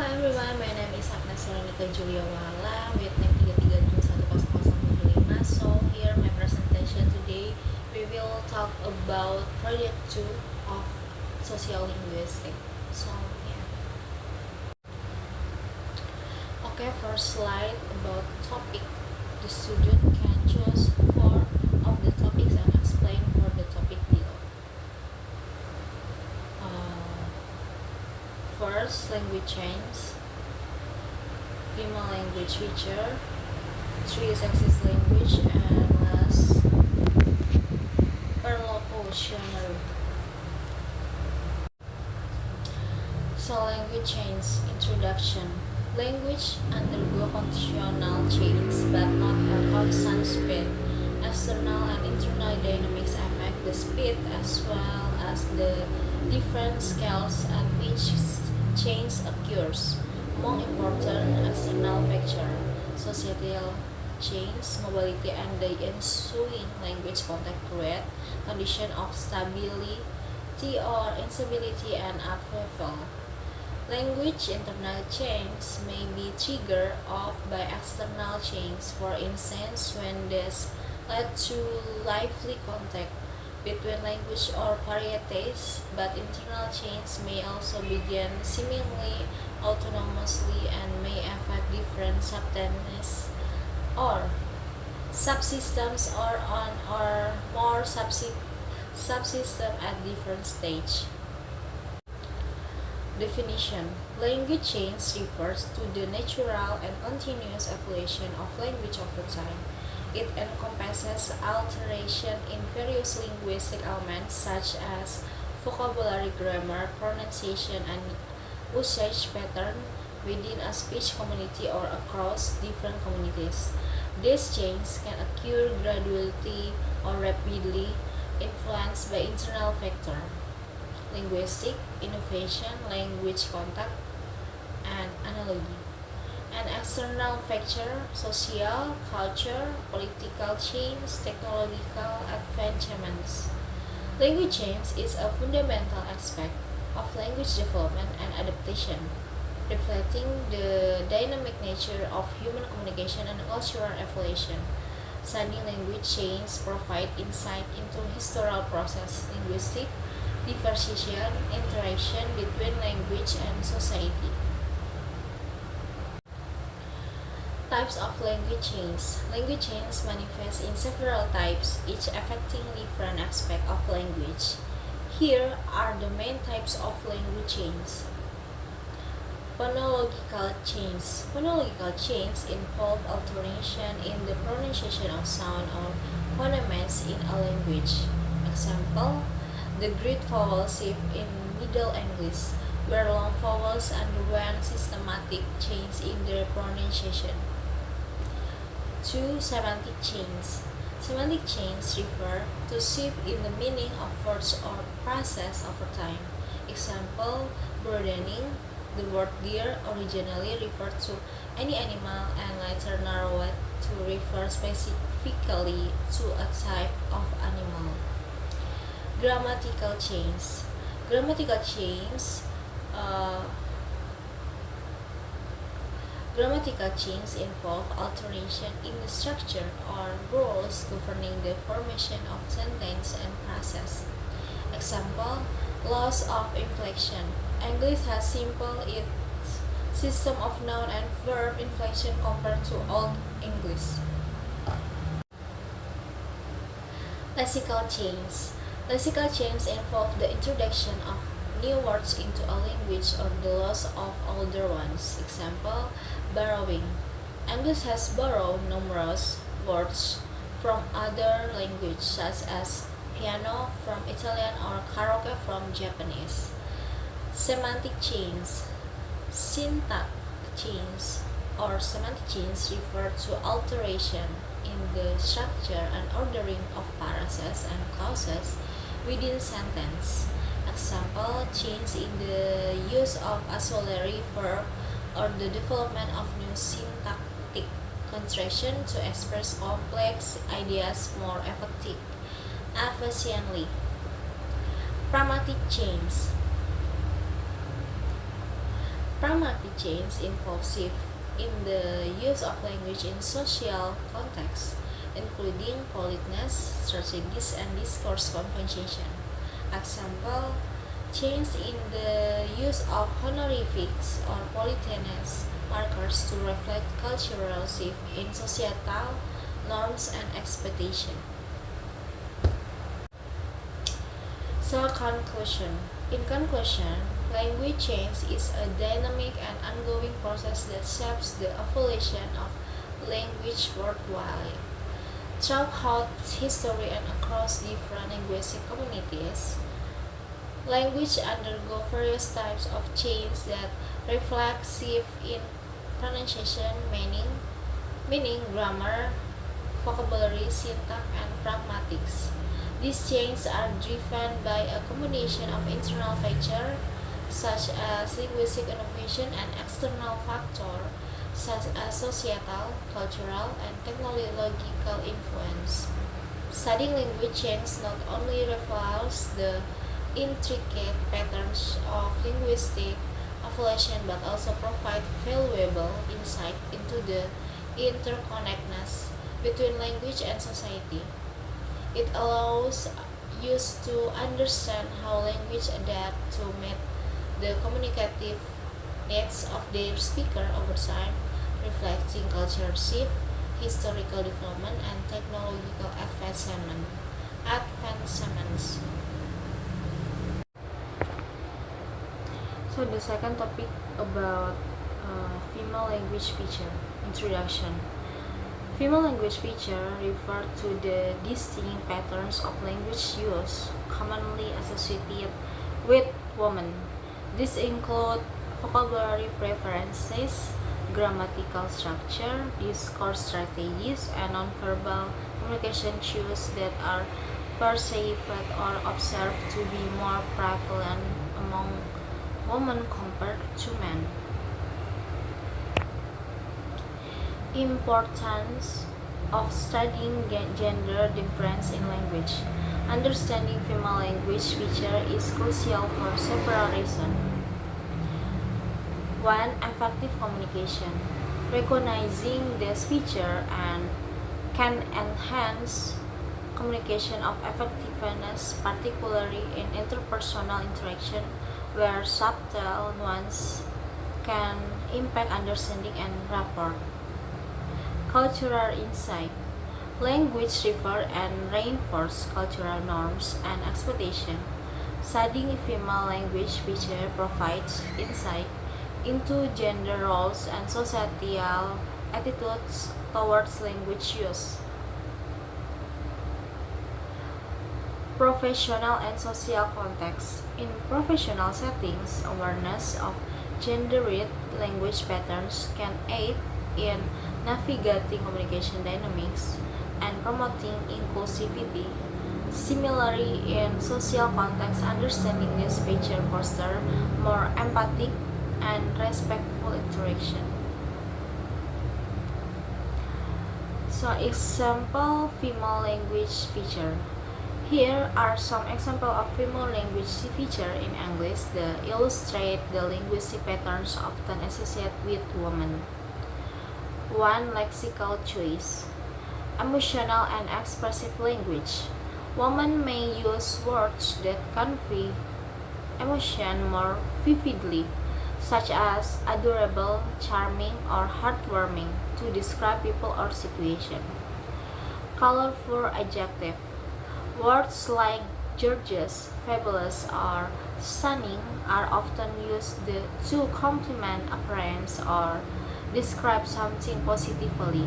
everyone, my name is Agnes Veronica Julia Wala with name 337101075. So here my presentation today, we will talk about project 2 of social linguistics. So yeah. Okay, first slide about topic. The student can choose 4 of the topics and explain for the topic below. First, language change, female language feature, 3 sexist language, and last, perlocutionary. So language change, introduction. Language undergo functional change, but not at constant speed. External and internal dynamics affect the speed as well as the different scales at which change occurs. Among important external factors, societal change, mobility, and the ensuing language contact create condition of stability or instability and upheaval. Language internal change may be triggered off by external change, for instance, when this led to lively contact between language or varieties, but internal change may also begin seemingly autonomously and may affect different subsystems or subsystems or on or more subsystem at different stage. Definition. Language change refers to the natural and continuous evolution of language over time. It encompasses alteration in various linguistic elements such as vocabulary, grammar, pronunciation, and usage pattern within a speech community or across different communities. This change can occur gradually or rapidly, influenced by internal factors: linguistic, innovation, language contact, and analogy. An external factor, social, culture, political change, technological advancements. Language change is a fundamental aspect of language development and adaptation, reflecting the dynamic nature of human communication and cultural evolution. Studying language change provides insight into historical process, linguistic differentiation, interaction between language and society. Types of language change. Language change manifests in several types, each affecting different aspects of language. Here are the main types of language change. Phonological change. Phonological change involve alteration in the pronunciation of sound or phonemes in a language. Example, the Greek vowel shift in Middle English, where long vowels underwent systematic change in their pronunciation. 2. Semantic change. Semantic change refer to shift in the meaning of words or phrases over time. Example, broadening. The word deer originally referred to any animal and later narrowed to refer specifically to a type of animal. Grammatical change. Grammatical change Grammatical change involve alteration in the structure or rules governing the formation of sentence and phrases. Example, loss of inflection. English has simple its system of noun and verb inflection compared to Old English. Lexical change. Lexical change involve the introduction of new words into a language or the loss of older ones. Example, borrowing. English has borrowed numerous words from other languages such as piano from Italian or karaoke from Japanese. Semantic change. Syntax change or semantic change refer to alteration in the structure and ordering of phrases and clauses within sentence. Example, change in the use of auxiliary verb or the development of new syntactic construction to express complex ideas more efficiently. Pragmatic change. Pragmatic change involves shift in the use of language in social contexts, including politeness, strategies, and discourse convention. Example, change in the use of honorifics or politeness markers to reflect cultural shift in societal norms and expectations. So conclusion. In conclusion, language change is a dynamic and ongoing process that shapes the evolution of language worldwide. Throughout history and across different linguistic communities, language undergo various types of change that reflect shift in pronunciation, meaning, grammar, vocabulary, syntax, and pragmatics. These changes are driven by a combination of internal factors such as linguistic innovation and external factors such as societal, cultural, and technological influence. Studying language change not only reveals the intricate patterns of linguistic evolution but also provide valuable insight into the interconnectedness between language and society. It allows us to understand how language adapt to meet the communicative needs of their speaker over time, reflecting cultural shift, historical development, and technological advancements. So the second topic about female language feature introduction. Female language feature refer to the distinct patterns of language use commonly associated with women. These include vocabulary preferences, grammatical structure, discourse strategies, and nonverbal communication cues that are perceived or observed to be more prevalent among women compared to men. Importance of studying gender difference in language. Understanding female language feature is crucial for several reasons. One, effective communication. Recognizing this feature and can enhance communication of effectiveness, particularly in interpersonal interaction where subtle nuance can impact understanding and rapport. Cultural insight. Language refer and reinforce cultural norms and expectations. Studying female language feature provides insight into gender roles and societal attitudes towards language use. Professional and social context. In professional settings, awareness of gendered language patterns can aid in navigating communication dynamics and promoting inclusivity. Similarly, in social context, understanding this feature fosters more empathic and respectful interaction. So, example female language feature. Here are some examples of female language feature in English that illustrate the linguistic patterns often associated with women. 1. Lexical choice. Emotional and expressive language. Women may use words that convey emotion more vividly, such as adorable, charming, or heartwarming, to describe people or situation. Colorful adjective. Words like gorgeous, fabulous, or stunning are often used to compliment appearance or describe something positively.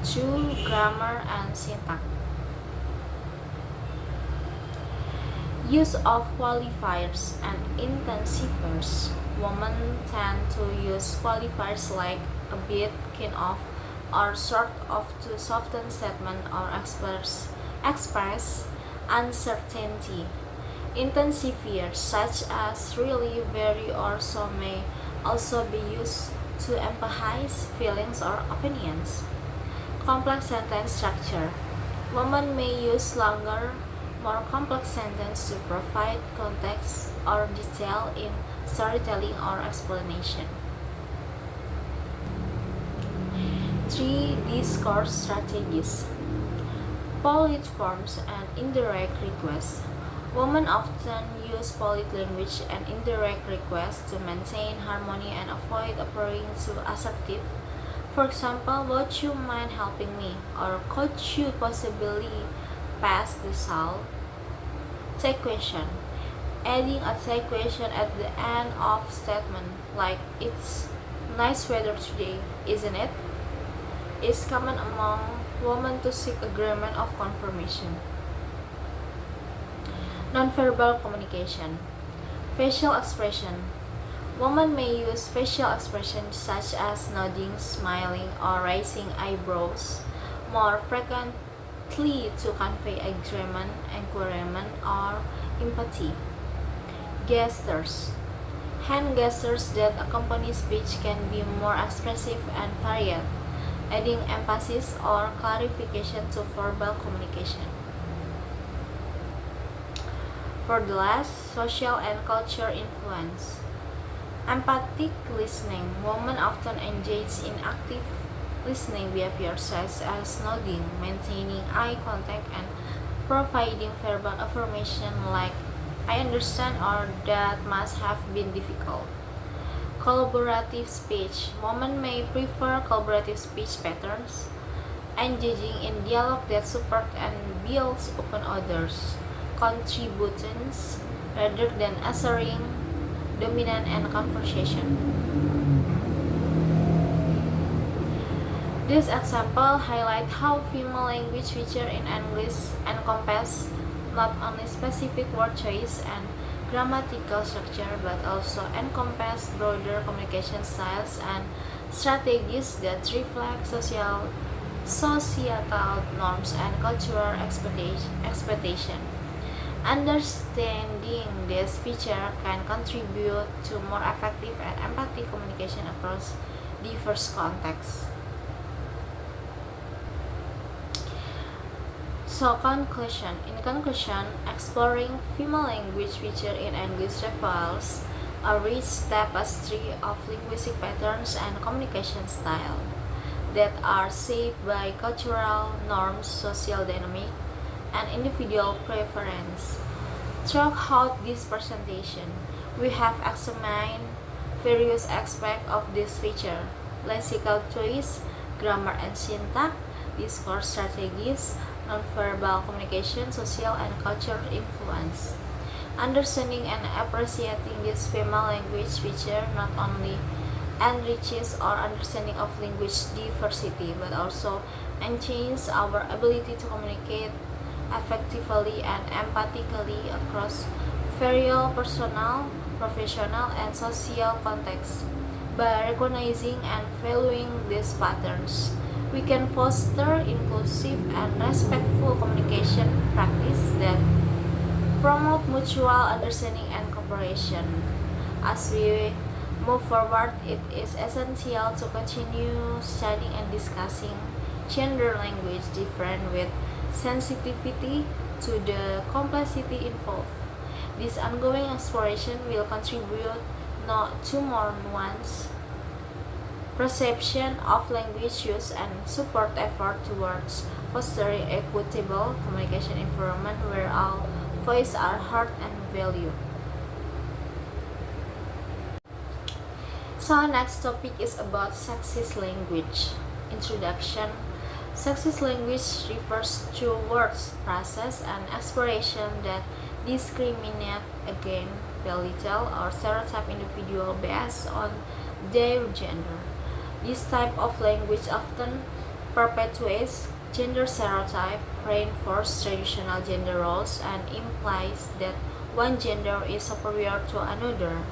2. Grammar and syntax. Use of qualifiers and intensifiers. Women tend to use qualifiers like a bit, kind of, or sort of to soften statement or express uncertainty. Intensifiers such as really, very, or so may also be used to emphasize feelings or opinions. Complex sentence structure. Women may use longer, more complex sentences to provide context or detail in storytelling, or explanation. 3. Discourse strategies. Polite forms and indirect requests. Women often use polite language and indirect requests to maintain harmony and avoid appearing too assertive. For example, would you mind helping me? Or could you possibly pass the salt? Take question. Adding a take question at the end of statement like it's nice weather today, isn't it? Is common among women to seek agreement of confirmation. Nonverbal communication. Facial expression. Women may use facial expressions such as nodding, smiling, or raising eyebrows more frequently to convey agreement, encouragement, or empathy. Gestures. Hand gestures that accompany speech can be more expressive and varied, adding emphasis or clarification to verbal communication. For the last, social and culture influence. Empathic listening. Women often engage in active listening behavior such as nodding, maintaining eye contact, and providing verbal affirmation like I understand or that must have been difficult. Collaborative speech. Women may prefer collaborative speech patterns, engaging in dialogue that support and builds upon others' contributions rather than asserting dominant and conversation. This example highlights how female language features in English encompass not only specific word choice and grammatical structure but also encompass broader communication styles and strategies that reflect societal norms and cultural expectation. Understanding this feature can contribute to more effective and empathic communication across diverse contexts. So conclusion. In conclusion, exploring female language feature in English reveals a rich tapestry of linguistic patterns and communication style that are shaped by cultural norms, social dynamic, and individual preference. Throughout this presentation, we have examined various aspects of this feature: lexical choice, grammar and syntax, discourse strategies, nonverbal communication, social and cultural influence. Understanding and appreciating this female language feature not only enriches our understanding of language diversity but also enhances our ability to communicate effectively and empathically across various personal, professional, and social contexts. By recognizing and valuing these patterns, we can foster inclusive and respectful communication practice that promote mutual understanding and cooperation. As we move forward, it is essential to continue studying and discussing gender language different with sensitivity to the complexity involved. This ongoing exploration will contribute not to more nuanced perception of language use and support effort towards fostering equitable communication environment where all voices are heard and valued. So next topic is about sexist language. Introduction. Sexist language refers to words, phrases, and expressions that discriminate against, belittle, or stereotype individuals based on their gender. This type of language often perpetuates gender stereotype, reinforces traditional gender roles, and implies that one gender is superior to another.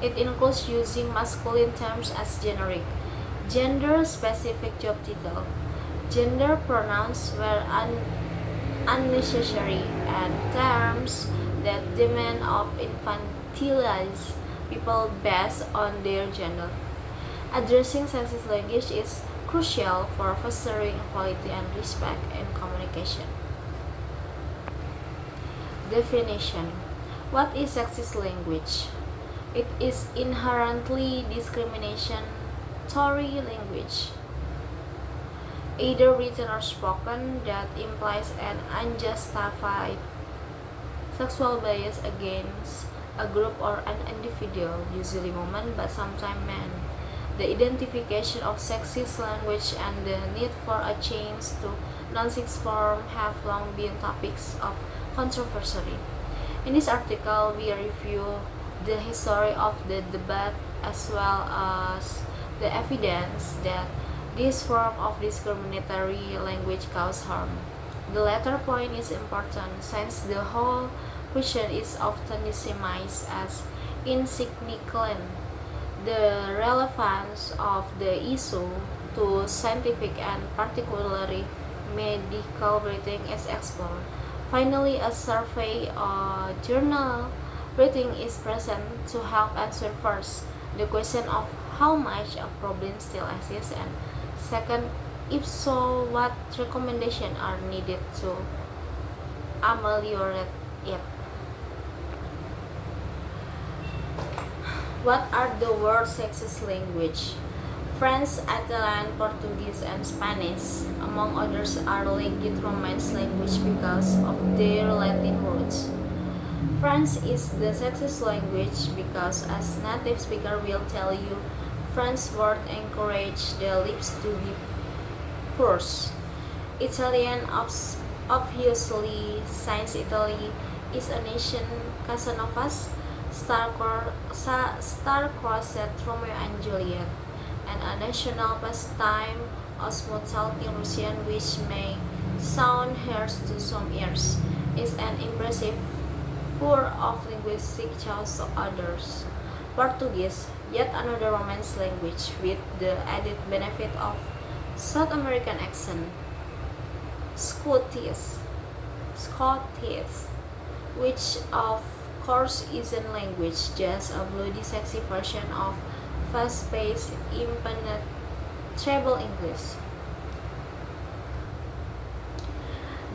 It includes using masculine terms as generic, gender-specific job title, gender pronouns where unnecessary, and terms that demand of infantilize people based on their gender. Addressing sexist language is crucial for fostering equality and respect in communication. Definition. What is sexist language? It is inherently discriminatory language, either written or spoken, that implies an unjustified sexual bias against a group or an individual, usually women but sometimes men. The identification of sexist language and the need for a change to non-sixth form have long been topics of controversy. In this article, we review the history of the debate as well as the evidence that this form of discriminatory language causes harm. The latter point is important since the whole question is often dismissed as insignificant. The relevance of the issue to scientific and particularly medical rating is explored. Finally, a survey or journal rating is present to help answer first the question of how much a problem still exists, and second, if so, what recommendations are needed to ameliorate it. What are the world's sexist language? French, Italian, Portuguese, and Spanish, among others, are legit Romance language because of their Latin roots. French is the sexist language because, as native speaker will tell you, French words encourage the lips to be pursed. Italian, obviously, since Italy is a nation Casanovas, star-crossed Romeo and Juliet, and a national pastime Osmotalk in Russian, which may sound harsh to some ears, is an impressive pour of linguistic choice to others. Portuguese, yet another Romance language with the added benefit of South American accent. Scottish, which of course isn't language, just a bloody sexy version of fast-paced, impenetrable English.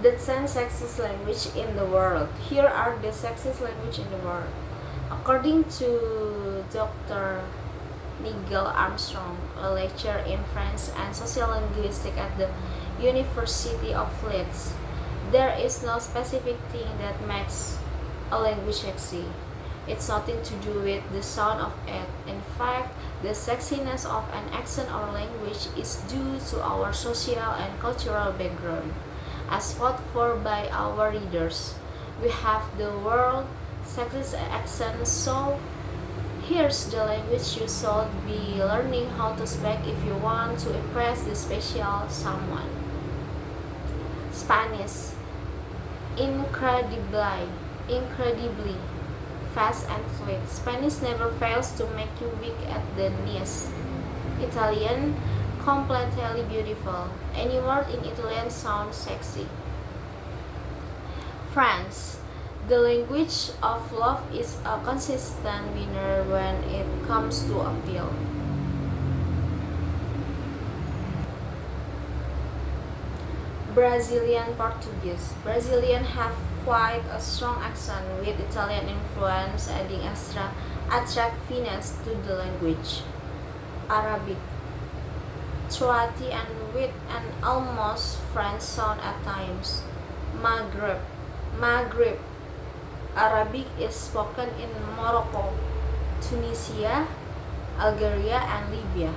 The 10 sexist language in the world. Here are the sexist language in the world. According to Dr. Nigel Armstrong, a lecturer in French and social linguistics at the University of Leeds, there is no specific thing that makes a language sexy. It's nothing to do with the sound of it. In fact, the sexiness of an accent or language is due to our social and cultural background. As fought for by our readers, we have the world sexist accent, so here's the language you should be learning how to speak if you want to impress the special someone. Spanish, incredibly fast and fluid. Spanish never fails to make you weak at the knees. Italian, completely beautiful. Any word in Italian sounds sexy. French, the language of love, is a consistent winner when it comes to appeal. Brazilian Portuguese. Brazilian have quite a strong accent with Italian influence adding extra attractiveness to the language. Arabic, throaty and with an almost French sound at times. Maghreb Arabic is spoken in Morocco, Tunisia, Algeria, and Libya.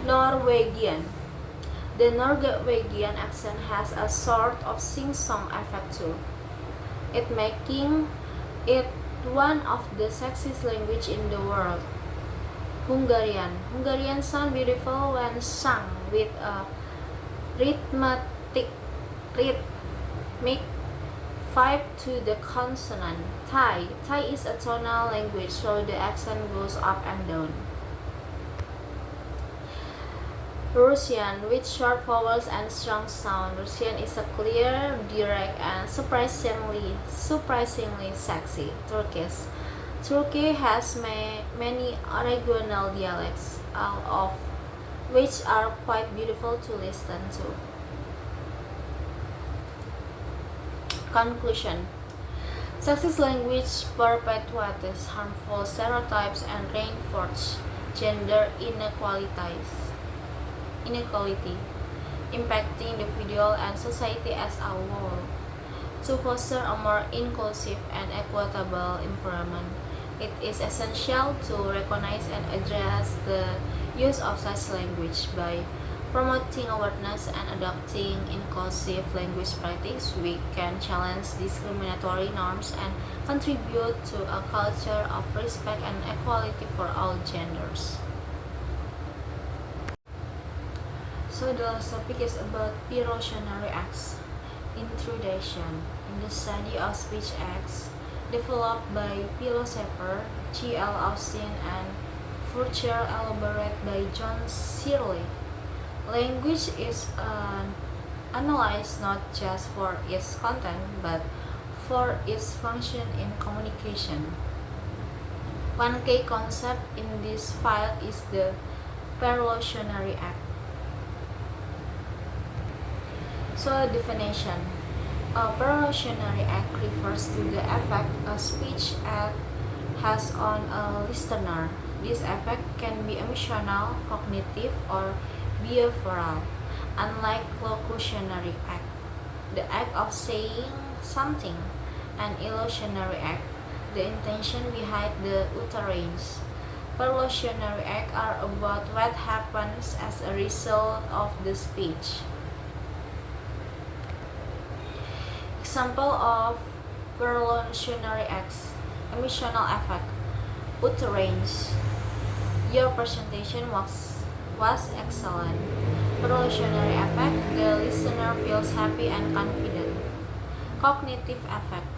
Norwegian. The Norwegian accent has a sort of sing-song effect too, it making it one of the sexiest languages in the world. Hungarian. Hungarian sound beautiful when sung with a rhythmic vibe to the consonant. Thai. Thai is a tonal language, so the accent goes up and down. Russian, with short vowels and strong sound. Russian is a clear, direct, and surprisingly sexy. Turkish. Turkey has many regional dialects, all of which are quite beautiful to listen to. Conclusion. Sexist language perpetuates harmful stereotypes and reinforces gender inequality, impacting individual and society as a whole. To foster a more inclusive and equitable environment, it is essential to recognize and address the use of such language by promoting awareness and adopting inclusive language practice. We can challenge discriminatory norms and contribute to a culture of respect and equality for all genders. So the last topic is about Pyrrhotionary acts. Introduction. In the study of speech acts developed by philosopher G.L. Austin and further elaborated by John Searle, language is analyzed not just for its content but for its function in communication. One key concept in this file is the Pyrrhotionary act. So, definition. A Pyrrhotionary act refers to the effect a speech act has on a listener. This effect can be emotional, cognitive, or behavioral. Unlike locutionary act, the act of saying something, an illusionary act, the intention behind the utterance. Pyrrhotionary acts are about what happens as a result of the speech. Example of Pyrrhotionary acts: emotional effect, utterance. Your presentation was excellent. Pyrrhotionary effect: the listener feels happy and confident. Cognitive effect,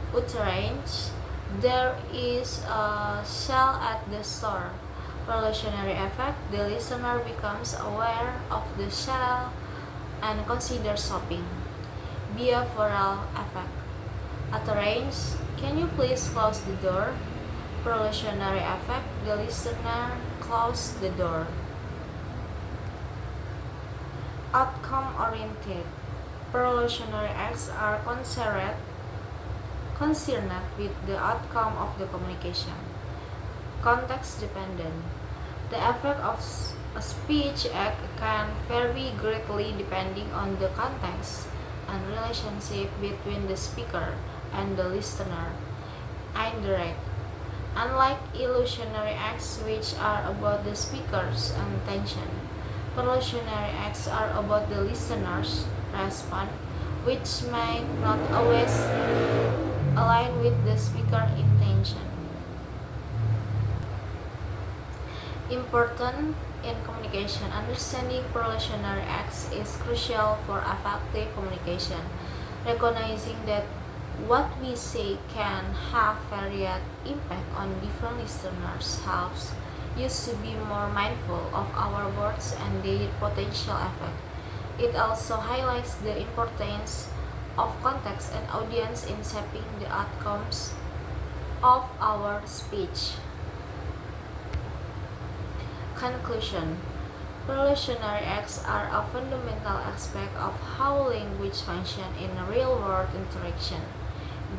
utterance: there is a sale at the store. Pyrrhotionary effect: the listener becomes aware of the sale and considers shopping. Behavioral effect, utterance: can you please close the door? Pyrrhotionary effect: the listener closed the door. Outcome-oriented. Pyrrhotionary acts are concerned with the outcome of the communication. Context-dependent. The effect of a speech act can vary greatly depending on the context and relationship between the speaker and the listener. Indirect. Unlike illusionary acts, which are about the speaker's intention, Pyrrhotionary acts are about the listener's response, which may not always align with the speaker's intention. Important in communication, understanding Pyrrhotionary acts is crucial for effective communication. Recognizing that what we say can have varied impact on different listeners helps us to be more mindful of our words and their potential effect. It also highlights the importance of context and audience in shaping the outcomes of our speech. Conclusion. Pyrrhotionary acts are a fundamental aspect of how language functions in real-world interaction.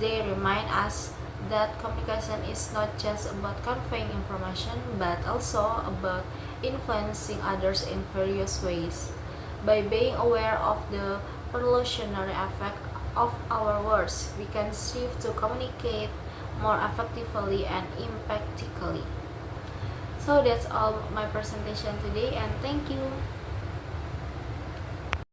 They remind us that communication is not just about conveying information, but also about influencing others in various ways. By being aware of the Pyrrhotionary effect of our words, we can strive to communicate more effectively and impactfully. So that's all my presentation today, and thank you.